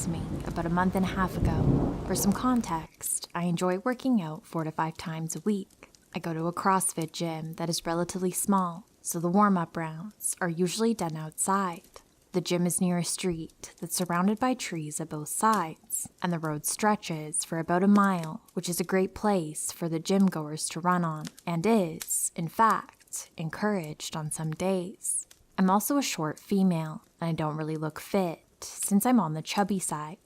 to me about a month and a half ago. For some context, I enjoy working out 4 to 5 times a week. I go to a CrossFit gym that is relatively small, so the warm-up rounds are usually done outside. The gym is near a street that's surrounded by trees at both sides, and the road stretches for about a mile, which is a great place for the gym goers to run on, and is, in fact, encouraged on some days. I'm also a short female, and I don't really look fit, since I'm on the chubby side.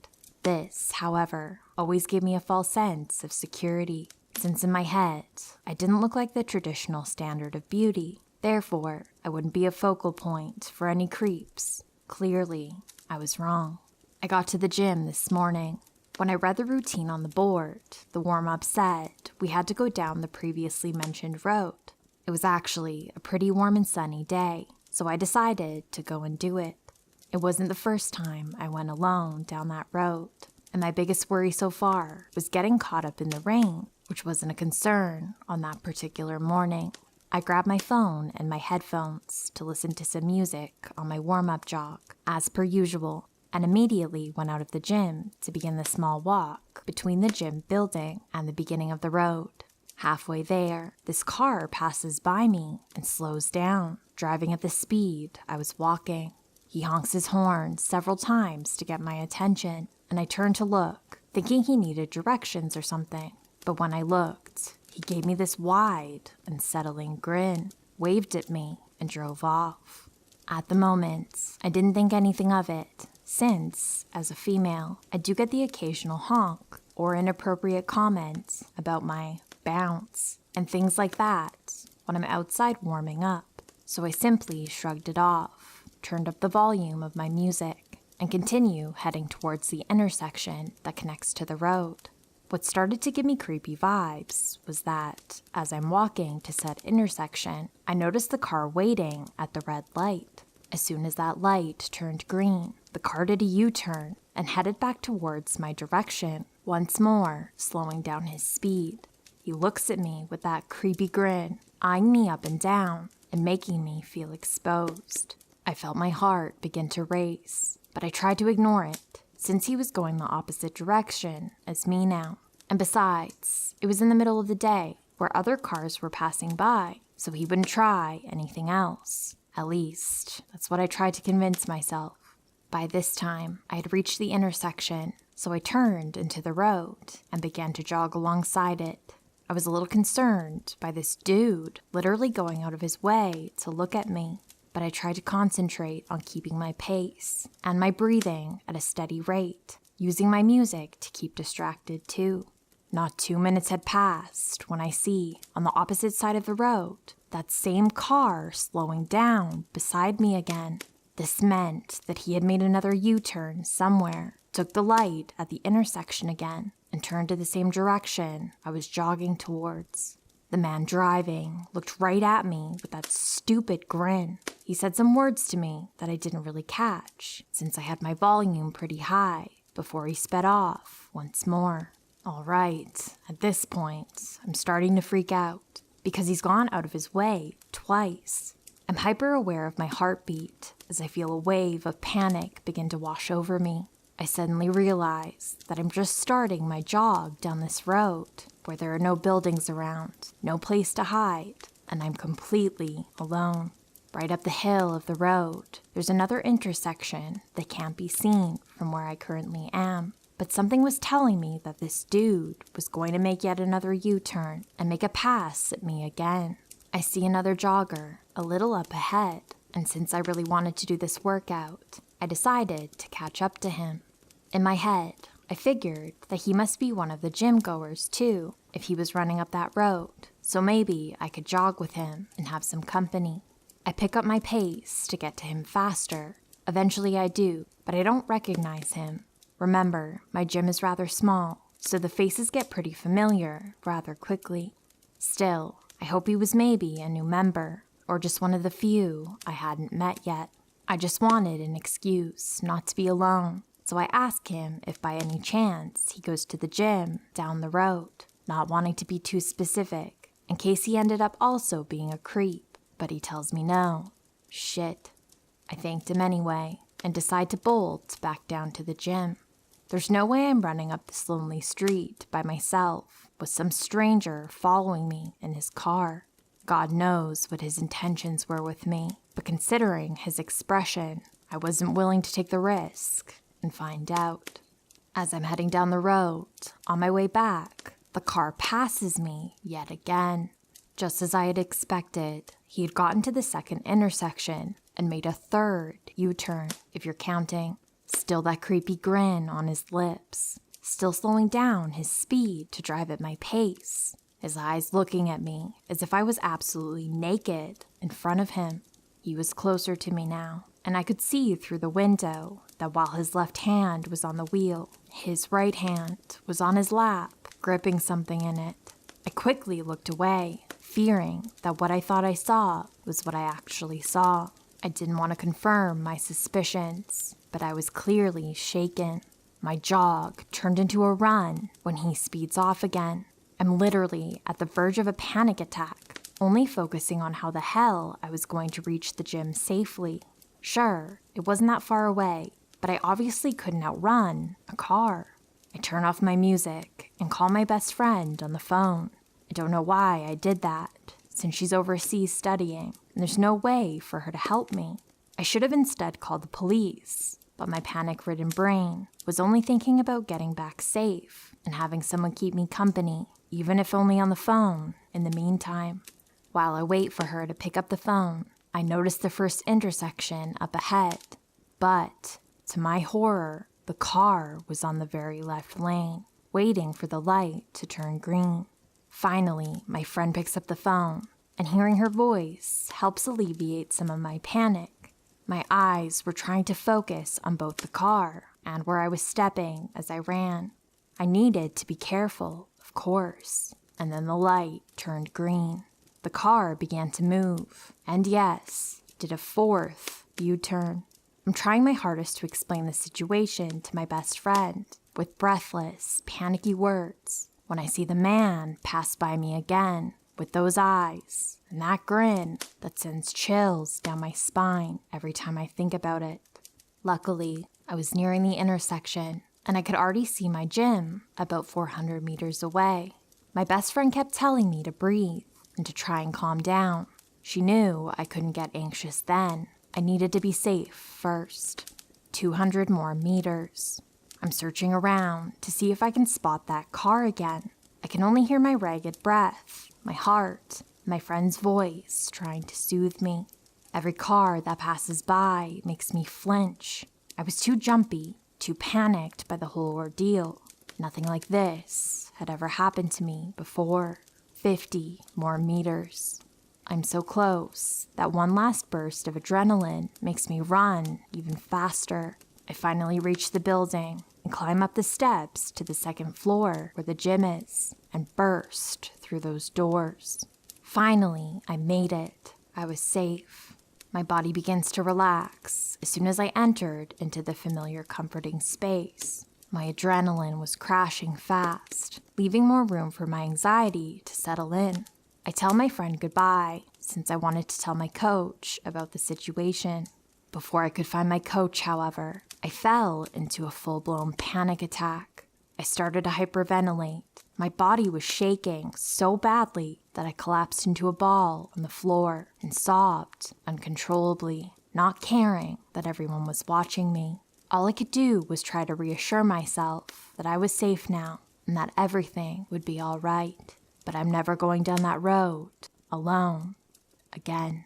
This, however, always gave me a false sense of security, since in my head, I didn't look like the traditional standard of beauty. Therefore, I wouldn't be a focal point for any creeps. Clearly, I was wrong. I got to the gym this morning. When I read the routine on the board, the warm-up said we had to go down the previously mentioned road. It was actually a pretty warm and sunny day, so I decided to go and do it. It wasn't the first time I went alone down that road, and my biggest worry so far was getting caught up in the rain, which wasn't a concern on that particular morning. I grabbed my phone and my headphones to listen to some music on my warm-up jog, as per usual, and immediately went out of the gym to begin the small walk between the gym building and the beginning of the road. Halfway there, this car passes by me and slows down, driving at the speed I was walking. He honks his horn several times to get my attention, and I turned to look, thinking he needed directions or something. But when I looked, he gave me this wide, unsettling grin, waved at me, and drove off. At the moment, I didn't think anything of it, since, as a female, I do get the occasional honk or inappropriate comment about my bounce and things like that when I'm outside warming up. So I simply shrugged it off, turned up the volume of my music, and continue heading towards the intersection that connects to the road. What started to give me creepy vibes was that, as I'm walking to said intersection, I noticed the car waiting at the red light. As soon as that light turned green, the car did a U-turn and headed back towards my direction, once more slowing down his speed. He looks at me with that creepy grin, eyeing me up and down and making me feel exposed. I felt my heart begin to race, but I tried to ignore it, since he was going the opposite direction as me now. And besides, it was in the middle of the day, where other cars were passing by, so he wouldn't try anything else. At least, that's what I tried to convince myself. By this time, I had reached the intersection, so I turned into the road and began to jog alongside it. I was a little concerned by this dude literally going out of his way to look at me, but I tried to concentrate on keeping my pace and my breathing at a steady rate, using my music to keep distracted too. Not 2 minutes had passed when I see, on the opposite side of the road, that same car slowing down beside me again. This meant that he had made another U-turn somewhere, took the light at the intersection again, and turned to the same direction I was jogging towards. The man driving looked right at me with that stupid grin. He said some words to me that I didn't really catch, since I had my volume pretty high, before he sped off once more. All right, at this point, I'm starting to freak out, because he's gone out of his way twice. I'm hyper aware of my heartbeat as I feel a wave of panic begin to wash over me. I suddenly realize that I'm just starting my jog down this road, where there are no buildings around, no place to hide, and I'm completely alone. Right up the hill of the road, there's another intersection that can't be seen from where I currently am. But something was telling me that this dude was going to make yet another U-turn and make a pass at me again. I see another jogger a little up ahead, and since I really wanted to do this workout, I decided to catch up to him. In my head, I figured that he must be one of the gym goers too, if he was running up that road, so maybe I could jog with him and have some company. I pick up my pace to get to him faster. Eventually I do, but I don't recognize him. Remember, my gym is rather small, so the faces get pretty familiar rather quickly. Still, I hope he was maybe a new member, or just one of the few I hadn't met yet. I just wanted an excuse not to be alone, so I asked him if by any chance he goes to the gym down the road, not wanting to be too specific, in case he ended up also being a creep, but he tells me no. Shit. I thanked him anyway, and decide to bolt back down to the gym. There's no way I'm running up this lonely street by myself with some stranger following me in his car. God knows what his intentions were with me, but considering his expression, I wasn't willing to take the risk and find out. As I'm heading down the road, on my way back, the car passes me yet again. Just as I had expected, he had gotten to the second intersection and made a third U-turn, if you're counting. Still that creepy grin on his lips, still slowing down his speed to drive at my pace, his eyes looking at me as if I was absolutely naked in front of him. He was closer to me now, and I could see through the window that while his left hand was on the wheel, his right hand was on his lap, gripping something in it. I quickly looked away, fearing that what I thought I saw was what I actually saw. I didn't want to confirm my suspicions, but I was clearly shaken. My jog turned into a run when he speeds off again. I'm literally at the verge of a panic attack, only focusing on how the hell I was going to reach the gym safely. Sure, it wasn't that far away, but I obviously couldn't outrun a car. I turn off my music and call my best friend on the phone. I don't know why I did that, since she's overseas studying, and there's no way for her to help me. I should have instead called the police, but my panic-ridden brain was only thinking about getting back safe and having someone keep me company, even if only on the phone, in the meantime. While I wait for her to pick up the phone, I notice the first intersection up ahead, but, to my horror, the car was on the very left lane, waiting for the light to turn green. Finally, my friend picks up the phone, and hearing her voice helps alleviate some of my panic. My eyes were trying to focus on both the car and where I was stepping as I ran. I needed to be careful, of course, and then the light turned green. The car began to move, and yes, did a fourth U-turn. I'm trying my hardest to explain the situation to my best friend with breathless, panicky words when I see the man pass by me again with those eyes and that grin that sends chills down my spine every time I think about it. Luckily, I was nearing the intersection and I could already see my gym about 400 meters away. My best friend kept telling me to breathe and to try and calm down. She knew I couldn't get anxious then. I needed to be safe first. 200 more meters. I'm searching around to see if I can spot that car again. I can only hear my ragged breath, my heart, my friend's voice trying to soothe me. Every car that passes by makes me flinch. I was too jumpy, too panicked by the whole ordeal. Nothing like this had ever happened to me before. 50 more meters. I'm so close that one last burst of adrenaline makes me run even faster. I finally reach the building and climb up the steps to the second floor where the gym is and burst through those doors. Finally, I made it. I was safe. My body begins to relax as soon as I entered into the familiar comforting space. My adrenaline was crashing fast, leaving more room for my anxiety to settle in. I tell my friend goodbye, since I wanted to tell my coach about the situation. Before I could find my coach, however, I fell into a full-blown panic attack. I started to hyperventilate. My body was shaking so badly that I collapsed into a ball on the floor and sobbed uncontrollably, not caring that everyone was watching me. All I could do was try to reassure myself that I was safe now and that everything would be all right. But I'm never going down that road alone again.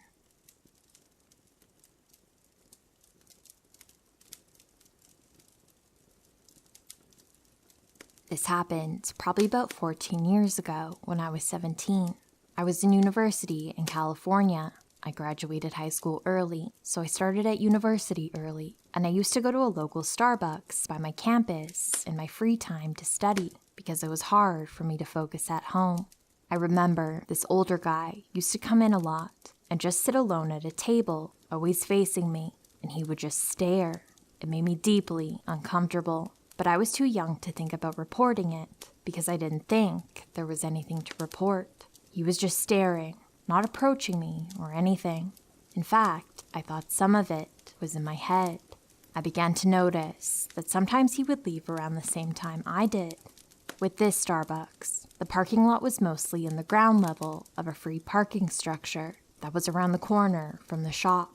This happened probably about 14 years ago when I was 17. I was in university in California. I graduated high school early, so I started at university early, and I used to go to a local Starbucks by my campus in my free time to study because it was hard for me to focus at home. I remember this older guy used to come in a lot and just sit alone at a table, always facing me, and he would just stare. It made me deeply uncomfortable, but I was too young to think about reporting it because I didn't think there was anything to report. He was just staring, not approaching me or anything. In fact, I thought some of it was in my head. I began to notice that sometimes he would leave around the same time I did. With this Starbucks, the parking lot was mostly in the ground level of a free parking structure that was around the corner from the shop.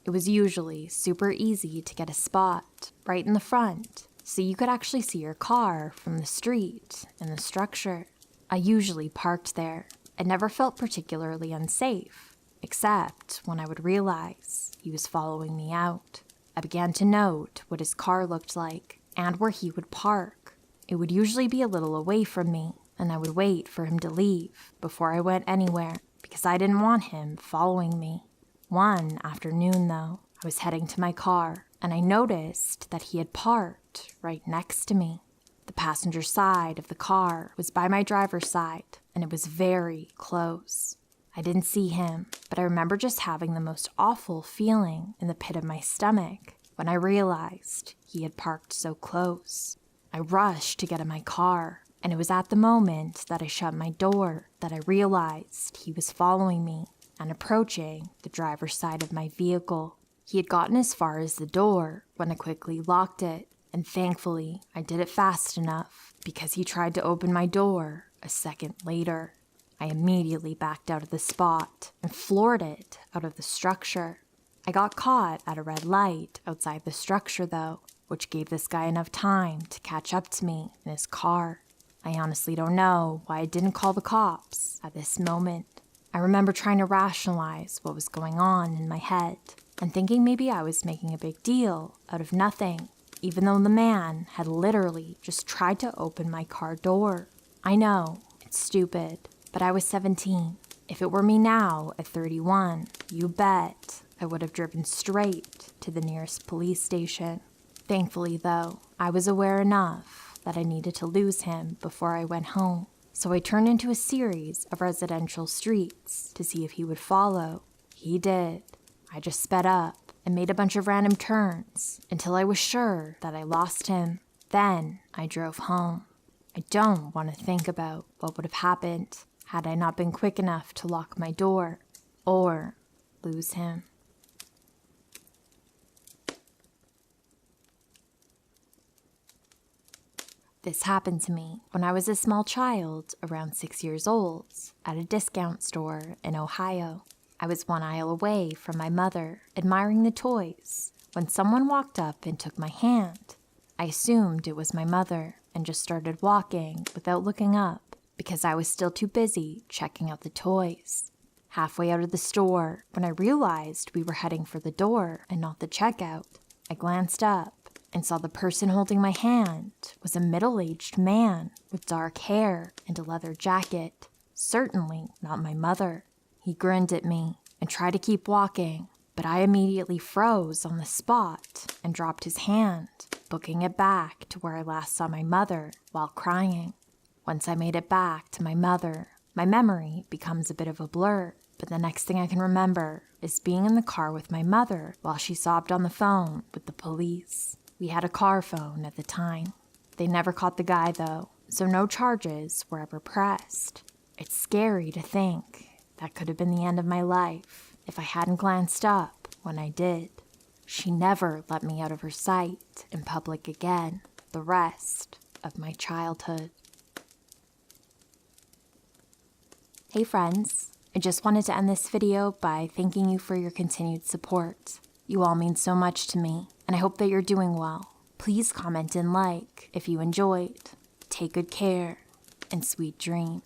It was usually super easy to get a spot right in the front, so you could actually see your car from the street in the structure. I usually parked there and never felt particularly unsafe, except when I would realize he was following me out. I began to note what his car looked like and where he would park. It would usually be a little away from me, and I would wait for him to leave before I went anywhere because I didn't want him following me. One afternoon, though, I was heading to my car, and I noticed that he had parked right next to me. The passenger side of the car was by my driver's side, and it was very close. I didn't see him, but I remember just having the most awful feeling in the pit of my stomach when I realized he had parked so close. I rushed to get in my car, and it was at the moment that I shut my door that I realized he was following me and approaching the driver's side of my vehicle. He had gotten as far as the door when I quickly locked it, and thankfully I did it fast enough because he tried to open my door a second later. I immediately backed out of the spot and floored it out of the structure. I got caught at a red light outside the structure, though, which gave this guy enough time to catch up to me in his car. I honestly don't know why I didn't call the cops at this moment. I remember trying to rationalize what was going on in my head and thinking maybe I was making a big deal out of nothing, even though the man had literally just tried to open my car door. I know, it's stupid, but I was 17. If it were me now at 31, you bet I would have driven straight to the nearest police station. Thankfully, though, I was aware enough that I needed to lose him before I went home, so I turned into a series of residential streets to see if he would follow. He did. I just sped up and made a bunch of random turns until I was sure that I lost him. Then I drove home. I don't want to think about what would have happened had I not been quick enough to lock my door or lose him. This happened to me when I was a small child, around 6 years old, at a discount store in Ohio. I was one aisle away from my mother, admiring the toys, when someone walked up and took my hand. I assumed it was my mother and just started walking without looking up because I was still too busy checking out the toys. Halfway out of the store, when I realized we were heading for the door and not the checkout, I glanced up and saw the person holding my hand was a middle-aged man with dark hair and a leather jacket. Certainly not my mother. He grinned at me and tried to keep walking, but I immediately froze on the spot and dropped his hand, booking it back to where I last saw my mother while crying. Once I made it back to my mother, my memory becomes a bit of a blur, but the next thing I can remember is being in the car with my mother while she sobbed on the phone with the police. We had a car phone at the time. They never caught the guy, though, so no charges were ever pressed. It's scary to think that could have been the end of my life if I hadn't glanced up when I did. She never let me out of her sight in public again the rest of my childhood. Hey friends, I just wanted to end this video by thanking you for your continued support. You all mean so much to me, and I hope that you're doing well. Please comment and like if you enjoyed. Take good care, and sweet dreams.